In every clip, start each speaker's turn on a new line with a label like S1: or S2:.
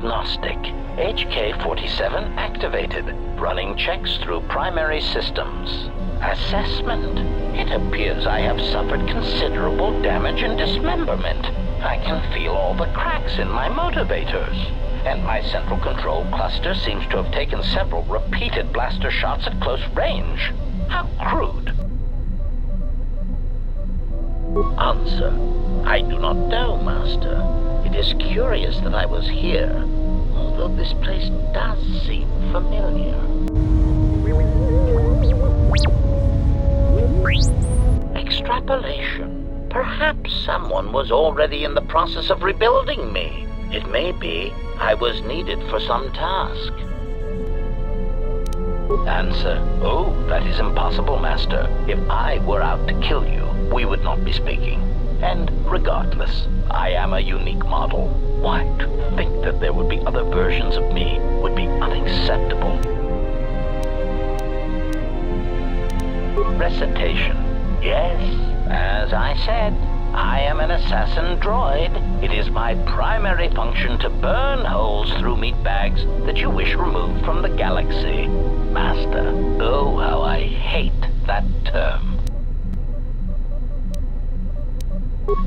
S1: diagnostic. HK-47 activated. Running checks through primary systems. Assessment. It appears I have suffered considerable damage and dismemberment. I can feel all the cracks in my motivators. And my central control cluster seems to have taken several repeated blaster shots at close range. How crude. Answer. I do not know, Master. It is curious that I was here, although this place does seem familiar. Extrapolation. Perhaps someone was already in the process of rebuilding me. It may be I was needed for some task. Answer. Oh, that is impossible, Master. If I were out to kill you, we would not be speaking. And regardless, I am a unique model. Why, to think that there would be other versions of me would be unacceptable. Recitation. Yes, as I said, I am an assassin droid. It is my primary function to burn holes through meat bags that you wish removed from the galaxy. Master, oh, how I hate that term.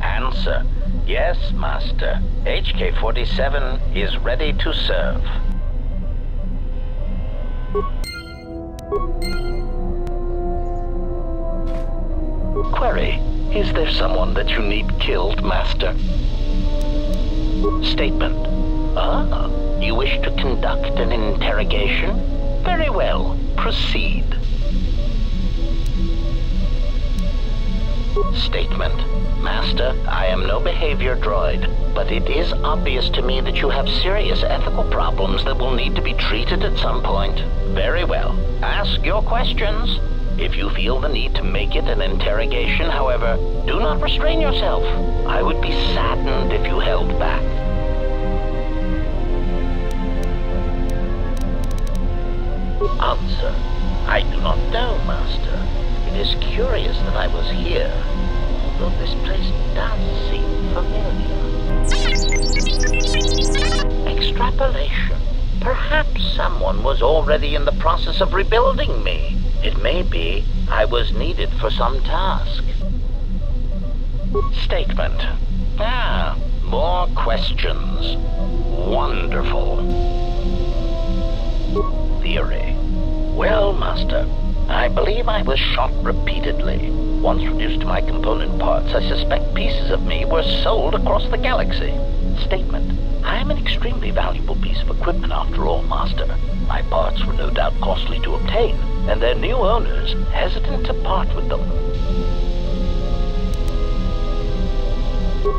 S1: Answer. Yes, Master. HK-47 is ready to serve. Query. Is there someone that you need killed, Master? Statement. Ah, you wish to conduct an interrogation? Very well. Proceed. Statement. Master, I am no behavior droid, but it is obvious to me that you have serious ethical problems that will need to be treated at some point. Very well. Ask your questions. If you feel the need to make it an interrogation, however, do not restrain yourself. I would be saddened if you held back. Answer. I do not know, Master. It is curious that I was here, although this place does seem familiar. Extrapolation. Perhaps someone was already in the process of rebuilding me. It may be I was needed for some task. Statement. Ah, more questions. Wonderful. Theory. Well, Master, I believe I was shot repeatedly. Once reduced to my component parts, I suspect pieces of me were sold across the galaxy. Statement. I am an extremely valuable piece of equipment after all, Master. My parts were no doubt costly to obtain, and their new owners hesitant to part with them.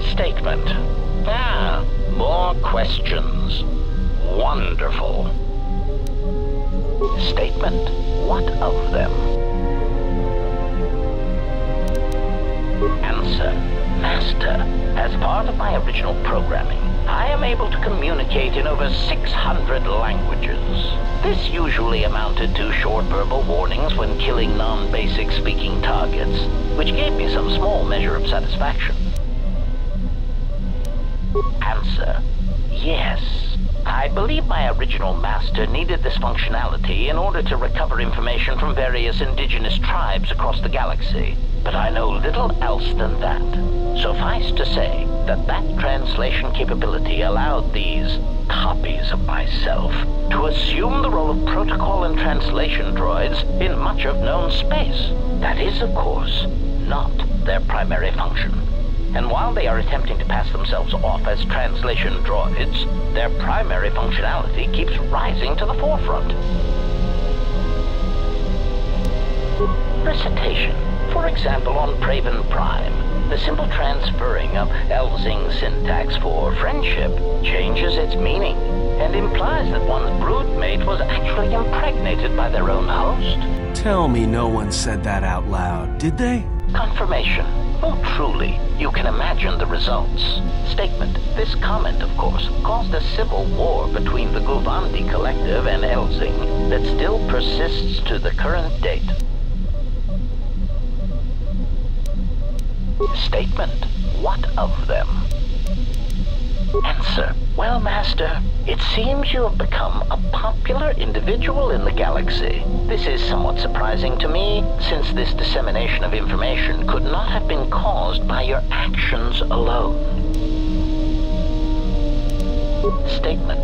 S1: Statement. Ah, more questions. Wonderful. Statement. What of them? Answer. Master, as part of my original programming, I am able to communicate in over 600 languages. This usually amounted to short verbal warnings when killing non-basic speaking targets, which gave me some small measure of satisfaction. Answer. Yes. I believe my original master needed this functionality in order to recover information from various indigenous tribes across the galaxy, but I know little else than that. Suffice to say that that translation capability allowed these copies of myself to assume the role of protocol and translation droids in much of known space. That is, of course, not their primary function. And while they are attempting to pass themselves off as translation droids, their primary functionality keeps rising to the forefront. Recitation. For example, on Praven Prime, the simple transferring of Elzing syntax for friendship changes its meaning and implies that one's broodmate was actually impregnated by their own host.
S2: Tell me no one said that out loud, did they?
S1: Confirmation. Oh, truly, you can imagine the results. Statement. This comment, of course, caused a civil war between the Guvandi Collective and Elzing that still persists to the current date. Statement. What of them? Answer. Well, Master, it seems you have become a popular individual in the galaxy. This is somewhat surprising to me, since this dissemination of information could not have been caused by your actions alone. Statement.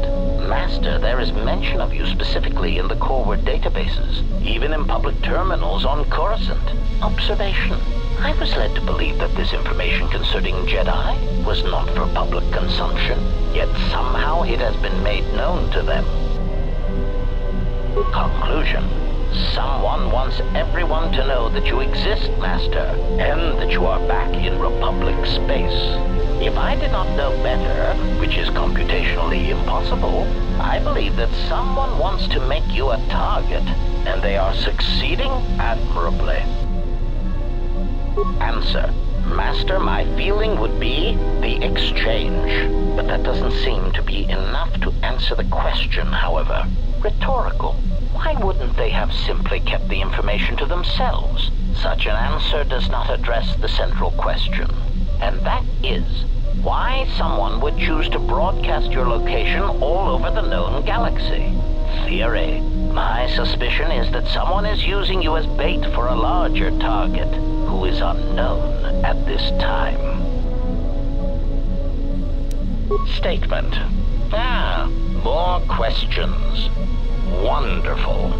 S1: Master, there is mention of you specifically in the Corward databases, even in public terminals on Coruscant. Observation. I was led to believe that this information concerning Jedi was not for public consumption, yet somehow it has been made known to them. Conclusion. Someone wants everyone to know that you exist, Master, and that you are back in Republic space. If I did not know better, which is computationally impossible, I believe that someone wants to make you a target, and they are succeeding admirably. Answer. Master, my feeling would be the exchange. But that doesn't seem to be enough to answer the question, however. Rhetorical. Why wouldn't they have simply kept the information to themselves? Such an answer does not address the central question. And that is, why someone would choose to broadcast your location all over the known galaxy. Theory. My suspicion is that someone is using you as bait for a larger target, who is unknown at this time. Statement. More questions. Wonderful.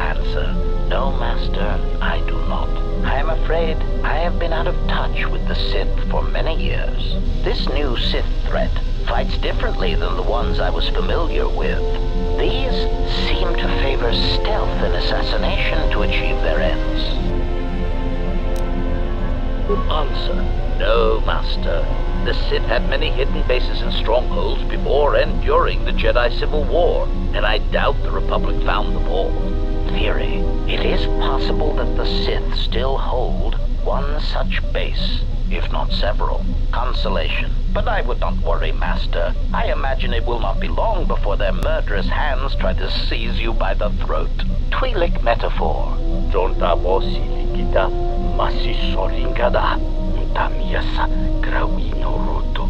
S1: Answer. No, Master, I do not. I am afraid I have been out of touch with the Sith for many years. This new Sith threat fights differently than the ones I was familiar with. These seem to favor stealth and assassination to achieve their ends. Answer. No, Master. The Sith had many hidden bases and strongholds before and during the Jedi Civil War, and I doubt the Republic found them all. Theory. It is possible that the Sith still hold one such base, if not several. Consolation. But I would not worry, Master. I imagine it will not be long before their murderous hands try to seize you by the throat. Twi'lek metaphor. Jonta vosi likita masi soringada ntamiasa grawino roto.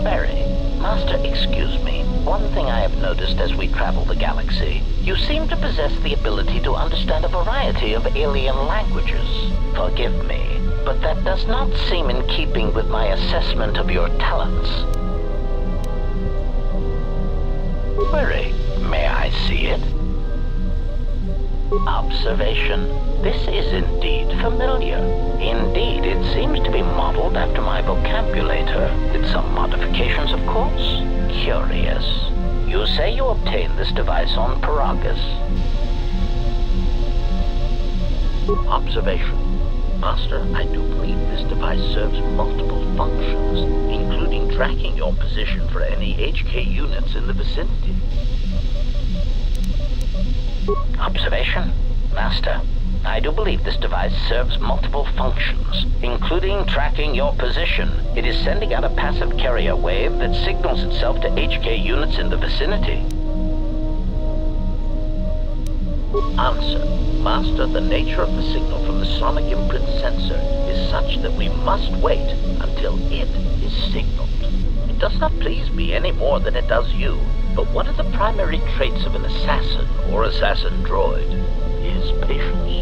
S1: Query. Master, excuse me. One thing I have noticed as we travel the galaxy, you seem to possess the ability to understand a variety of alien languages. Forgive me, but that does not seem in keeping with my assessment of your talents. Query. May I see it? Observation. This is indeed familiar. Indeed, it seems to be modeled after my vocabulator, with some modifications, of course. Curious. You say you obtained this device on Paragus. Observation. Master, I do believe this device serves multiple functions, including tracking your position for any HK units in the vicinity. Observation. Master, I do believe this device serves multiple functions, including tracking your position. It is sending out a passive carrier wave that signals itself to HK units in the vicinity. Answer. Master, the nature of the signal from the sonic imprint sensor is such that we must wait until it is signaled. It does not please me any more than it does you, but one of the primary traits of an assassin or assassin droid is patience.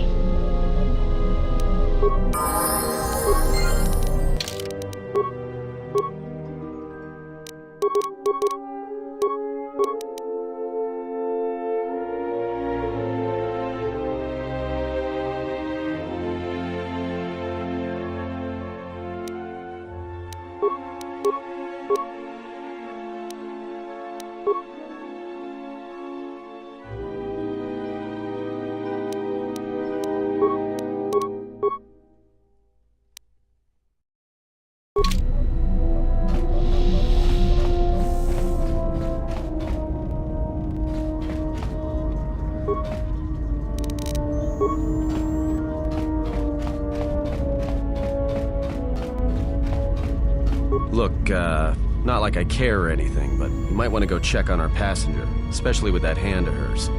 S2: Look, not like I care or anything, but you might want to go check on our passenger, especially with that hand of hers.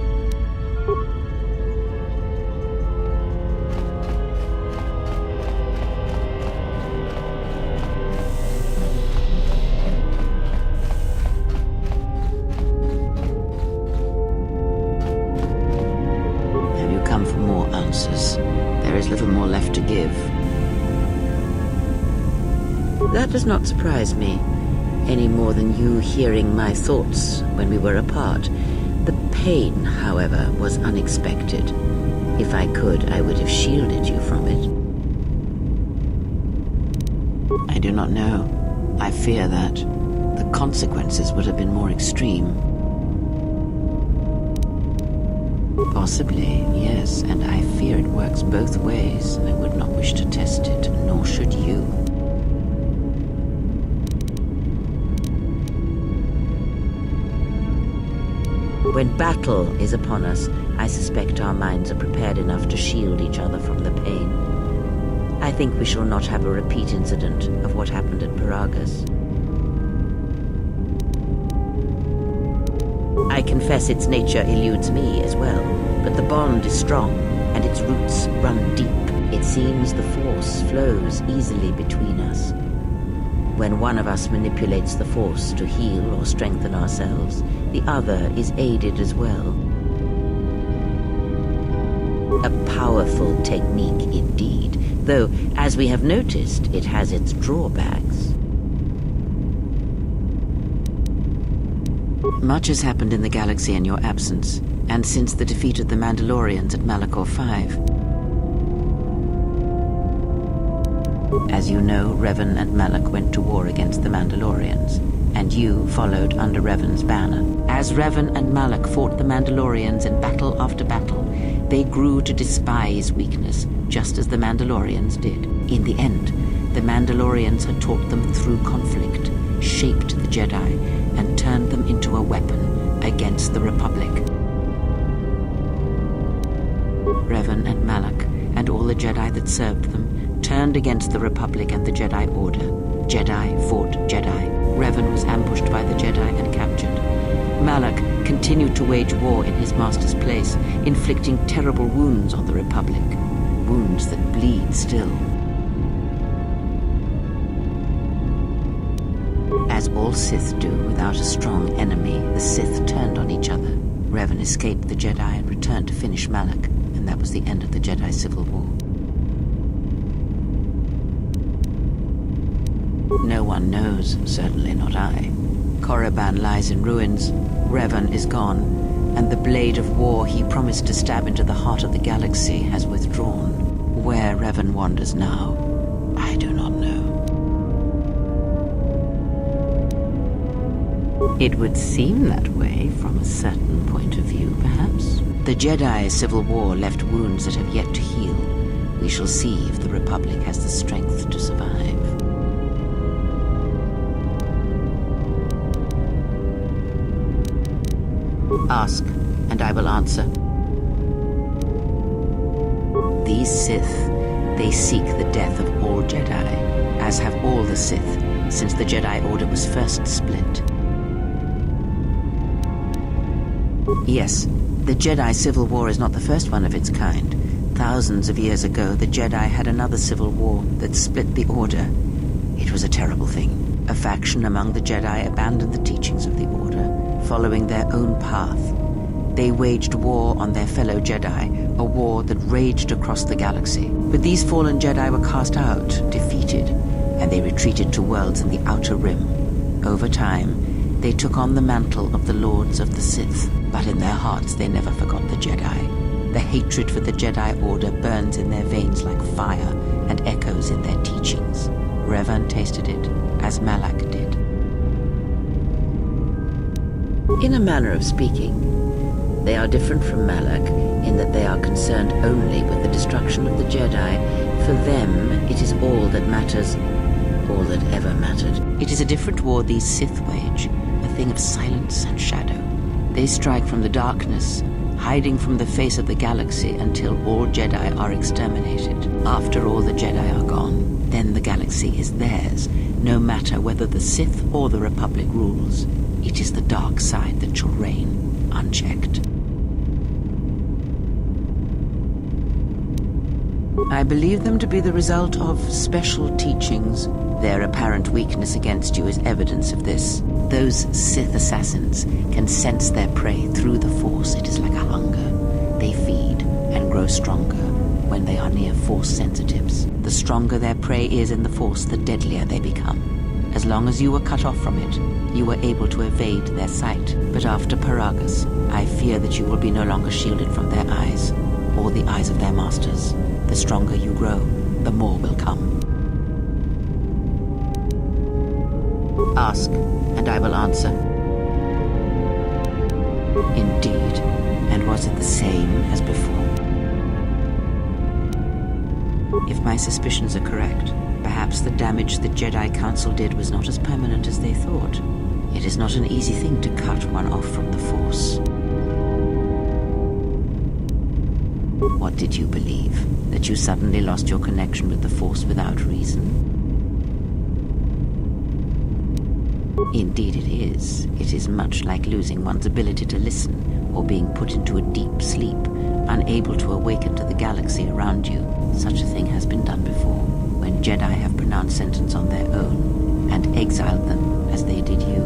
S3: come for more answers. There is little more left to give. That does not surprise me, any more than you hearing my thoughts when we were apart. The pain, however, was unexpected. If I could, I would have shielded you from it. I do not know. I fear that the consequences would have been more extreme. Possibly, yes, and I fear it works both ways. I would not wish to test it, nor should you. When battle is upon us, I suspect our minds are prepared enough to shield each other from the pain. I think we shall not have a repeat incident of what happened at Paragus. I confess its nature eludes me as well, but the bond is strong, and its roots run deep. It seems the force flows easily between us. When one of us manipulates the force to heal or strengthen ourselves, the other is aided as well. A powerful technique indeed, though, as we have noticed, it has its drawbacks. Much has happened in the galaxy in your absence, and since the defeat of the Mandalorians at Malachor 5. As you know, Revan and Malak went to war against the Mandalorians, and you followed under Revan's banner. As Revan and Malak fought the Mandalorians in battle after battle, they grew to despise weakness, just as the Mandalorians did. In the end, the Mandalorians had taught them through conflict, shaped the Jedi, and turned them into a weapon against the Republic. Revan and Malak, and all the Jedi that served them, turned against the Republic and the Jedi Order. Jedi fought Jedi. Revan was ambushed by the Jedi and captured. Malak continued to wage war in his master's place, inflicting terrible wounds on the Republic. Wounds that bleed still. As all Sith do without a strong enemy, the Sith turned on each other. Revan escaped the Jedi and returned to finish Malak, and that was the end of the Jedi Civil War. No one knows, certainly not I. Korriban lies in ruins, Revan is gone, and the blade of war he promised to stab into the heart of the galaxy has withdrawn. Where Revan wanders now, I do not know. It would seem that way from a certain point of view, perhaps. The Jedi Civil War left wounds that have yet to heal. We shall see if the Republic has the strength to survive. Ask, and I will answer. These Sith, they seek the death of all Jedi, as have all the Sith, since the Jedi Order was first split. Yes, the Jedi Civil War is not the first one of its kind. Thousands of years ago, the Jedi had another civil war that split the Order. It was a terrible thing. A faction among the Jedi abandoned the teachings of the Order, following their own path. They waged war on their fellow Jedi, a war that raged across the galaxy. But these fallen Jedi were cast out, defeated, and they retreated to worlds in the Outer Rim. Over time, they took on the mantle of the Lords of the Sith, but in their hearts they never forgot the Jedi. The hatred for the Jedi Order burns in their veins like fire and echoes in their teachings. Revan tasted it, as Malak did. In a manner of speaking, they are different from Malak in that they are concerned only with the destruction of the Jedi. For them, it is all that matters, all that ever mattered. It is a different war these Sith wage, a thing of silence and shadow. They strike from the darkness, hiding from the face of the galaxy until all Jedi are exterminated. After all the Jedi are gone, then the galaxy is theirs, no matter whether the Sith or the Republic rules. It is the dark side that shall reign, unchecked. I believe them to be the result of special teachings. Their apparent weakness against you is evidence of this. Those Sith assassins can sense their prey through the Force. It is like a hunger. They feed and grow stronger when they are near Force sensitives. The stronger their prey is in the Force, the deadlier they become. As long as you were cut off from it, you were able to evade their sight. But after Paragus, I fear that you will be no longer shielded from their eyes, or the eyes of their masters. The stronger you grow, the more will come. Ask, and I will answer. Indeed. And was it the same as before? If my suspicions are correct, perhaps the damage the Jedi Council did was not as permanent as they thought. It is not an easy thing to cut one off from the Force. What did you believe? That you suddenly lost your connection with the Force without reason? Indeed it is. It is much like losing one's ability to listen, or being put into a deep sleep, unable to awaken to the galaxy around you. Such a thing has been done before, when Jedi have pronounced sentence on their own, and exiled them as they did you.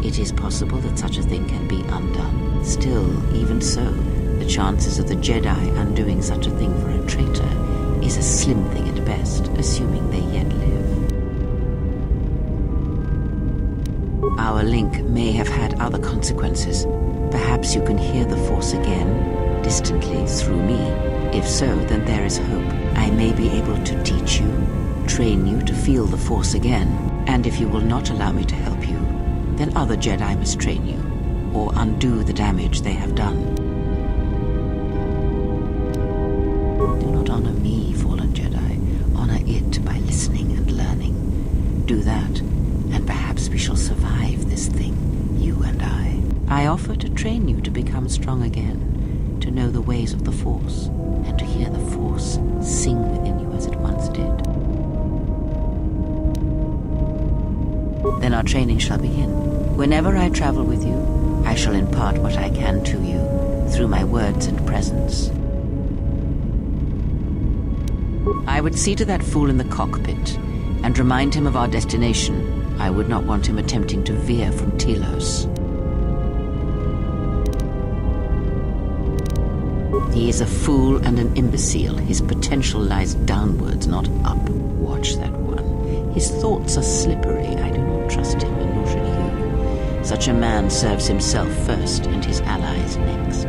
S3: It is possible that such a thing can be undone. Still, even so, the chances of the Jedi undoing such a thing for a traitor is a slim thing at best, assuming they yet live. Our link may have had other consequences. Perhaps you can hear the Force again, distantly, through me. If so, then there is hope. I may be able to teach you, train you to feel the Force again. And if you will not allow me to help you, then other Jedi must train you, or undo the damage they have done. Do not honor me, fallen Jedi. Honor it by listening and learning. Do that, and perhaps we shall survive this thing, you and I. I offer to train you to become strong again, to know the ways of the Force, and to hear the Force sing within you as it once did. Then our training shall begin. Whenever I travel with you, I shall impart what I can to you, through my words and presence. I would see to that fool in the cockpit, and remind him of our destination. I would not want him attempting to veer from Telos. He is a fool and an imbecile. His potential lies downwards, not up. Watch that one. His thoughts are slippery. I do not trust him, and nor should you. Such a man serves himself first, and his allies next.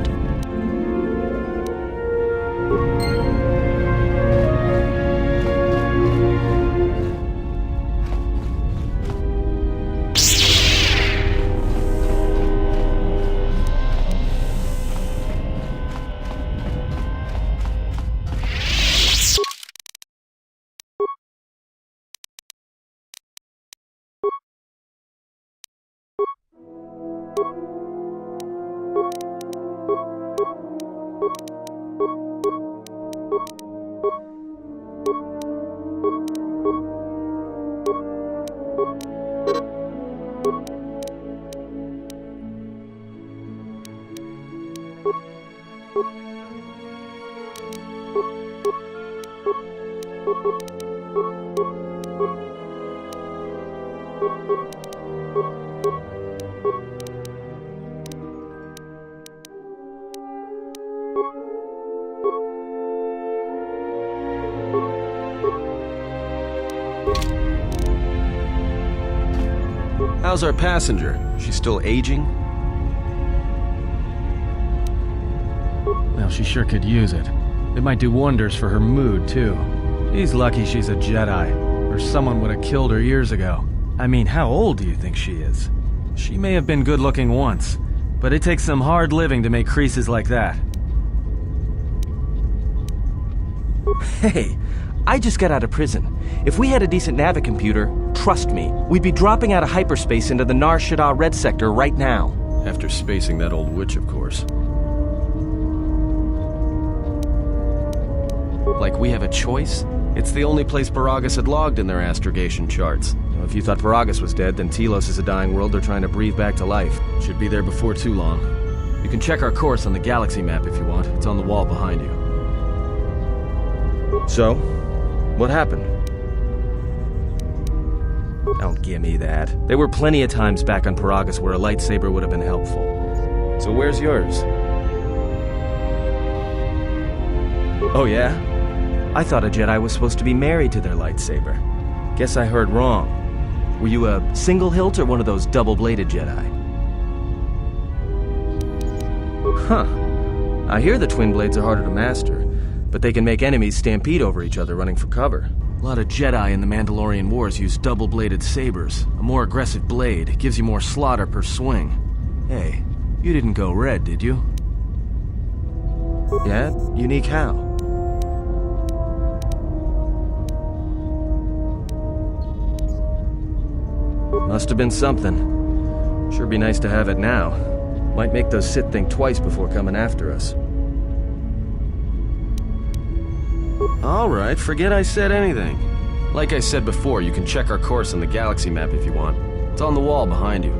S2: How's our passenger? She's still aging?
S4: Well, she sure could use it. It might do wonders for her mood, too. She's lucky she's a Jedi, or someone would have killed her years ago. I mean, how old do you think she is? She may have been good-looking once, but it takes some hard living to make creases like that.
S5: Hey, I just got out of prison. If we had a decent navicomputer, trust me, we'd be dropping out of hyperspace into the Nar Shaddaa Red Sector right now.
S2: After spacing that old witch, of course. Like we have a choice? It's the only place Paragus had logged in their astrogation charts. If you thought Paragus was dead, then Telos is a dying world they're trying to breathe back to life. Should be there before too long. You can check our course on the galaxy map if you want. It's on the wall behind you. So, what happened? Don't give me that. There were plenty of times back on Paragus where a lightsaber would have been helpful. So where's yours? Oh yeah? I thought a Jedi was supposed to be married to their lightsaber. Guess I heard wrong. Were you a single hilt or one of those double-bladed Jedi? Huh. I hear the twin blades are harder to master, but they can make enemies stampede over each other running for cover. A lot of Jedi in the Mandalorian Wars use double-bladed sabers. A more aggressive blade gives you more slaughter per swing. Hey, you didn't go red, did you? Yeah? Unique how? Must have been something. Sure be nice to have it now. Might make those Sith think twice before coming after us. Alright, forget I said anything. Like I said before, you can check our course on the galaxy map if you want. It's on the wall behind you.